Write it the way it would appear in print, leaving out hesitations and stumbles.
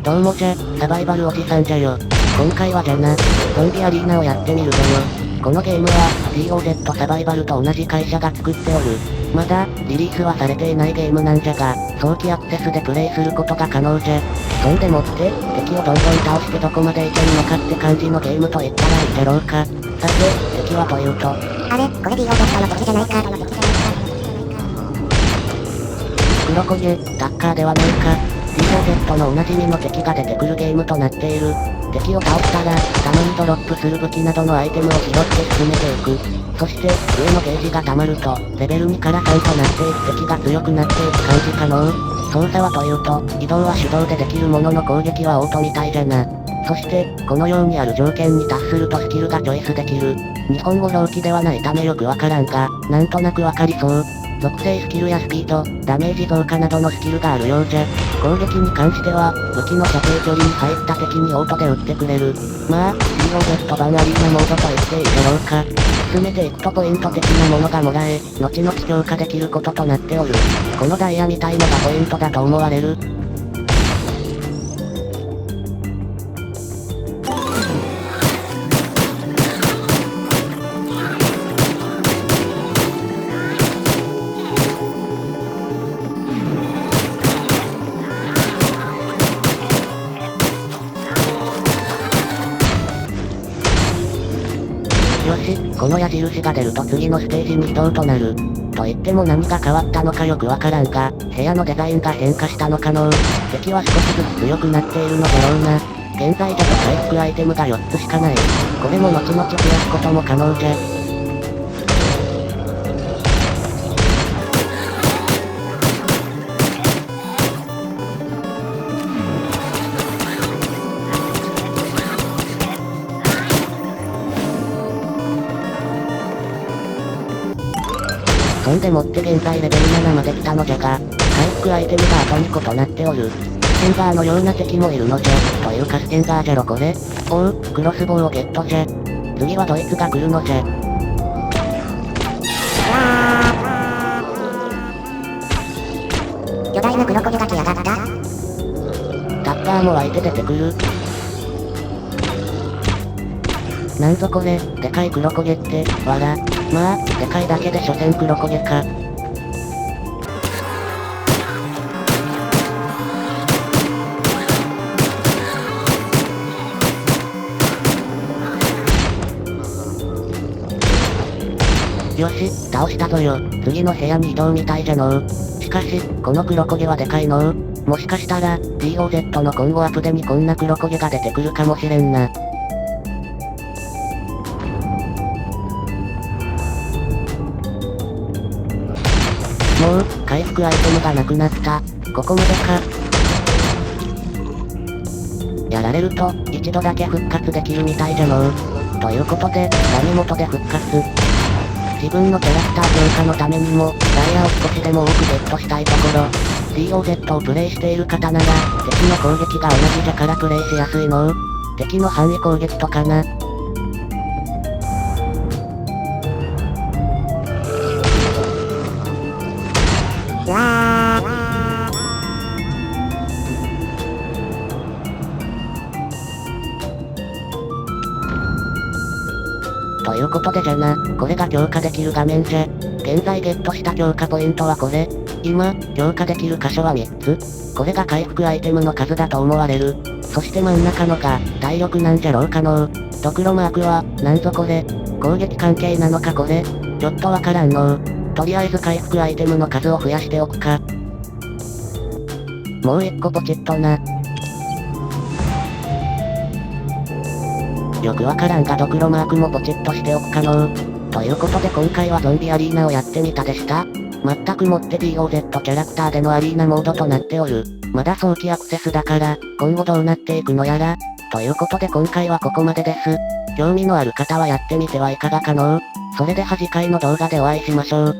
どうもじゃ、サバイバルおじさんじゃよ。今回はじゃな、ゾンビアリーナをやってみるぞよ。このゲームは、DOZ サバイバルと同じ会社が作っておる。まだ、リリースはされていないゲームなんじゃが、早期アクセスでプレイすることが可能じゃ。そんでもって、敵をどんどん倒してどこまでいけるのかって感じのゲームと言ったらいいじゃろうか。さて、敵はというと。あれ、これ DOZ の敵じゃないか。黒焦げ、タッカーではないか。DOZ のおなじみの敵が出てくるゲームとなっている。敵を倒したら、たまにドロップする武器などのアイテムを拾って進めていく。そして、上のゲージが溜まると、レベル2から3となっていく敵が強くなっていく感じ可能。操作はというと、移動は手動でできるものの攻撃はオートみたいじゃな。そして、このようにある条件に達するとスキルがチョイスできる。日本語表記ではないためよくわからんが、なんとなくわかりそう。属性スキルやスピード、ダメージ増加などのスキルがあるようじゃ。攻撃に関しては、武器の射程距離に入った敵にオートで撃ってくれる。まあ、DOZ 版アリーナモードと言っていいだろうか。進めていくとポイント的なものがもらえ、後々強化できることとなっておる。このダイヤみたいのがポイントだと思われる。よし、この矢印が出ると次のステージに移動となる。と言っても何が変わったのかよくわからんが、部屋のデザインが変化したのかのう。敵は少しずつ強くなっているのだろうな。現在だと回復アイテムが4つしかない。これも後々増やすことも可能じゃ。そんでもって現在レベル7まで来たのじゃが、回復アイテムがあと2個となっておる。スケンガーのような敵もいるのじゃ。というかスケンガーじゃろこれ。おう、クロスボウをゲットじゃ。次はドイツが来るのじゃ。巨大な黒焦げが来やがった。タッカーも湧いて出てくる。なんぞこれ、でかい黒焦げって、わら。まあ、でかいだけで所詮黒焦げか。よし、倒したぞよ。次の部屋に移動みたいじゃのう。しかし、この黒焦げはでかいのう。もしかしたら、DOZ の今後アップでにこんな黒焦げが出てくるかもしれんな。もう、回復アイテムがなくなった。ここまでか。やられると、一度だけ復活できるみたいじゃのう。ということで、ダメ元で復活。自分のキャラクター強化のためにも、ダイヤを少しでも多くゲットしたいところ。DOZ をプレイしている方なら、敵の攻撃が同じじゃからプレイしやすいのう。敵の範囲攻撃とかな。ということでじゃな、これが強化できる画面じゃ。現在ゲットした強化ポイントはこれ。今、強化できる箇所は3つ。これが回復アイテムの数だと思われる。そして真ん中のが、体力なんじゃろうかのう。ドクロマークは、なんぞこれ。攻撃関係なのかこれ。ちょっとわからんのう。とりあえず回復アイテムの数を増やしておくか。もう1個ポチッとな。よくわからんがドクロマークもポチッとしておくかのう。ということで今回はゾンビアリーナをやってみたでした。全くもって DOZ キャラクターでのアリーナモードとなっておる。まだ早期アクセスだから、今後どうなっていくのやら。ということで今回はここまでです。興味のある方はやってみてはいかがかのう。それでは次回の動画でお会いしましょう。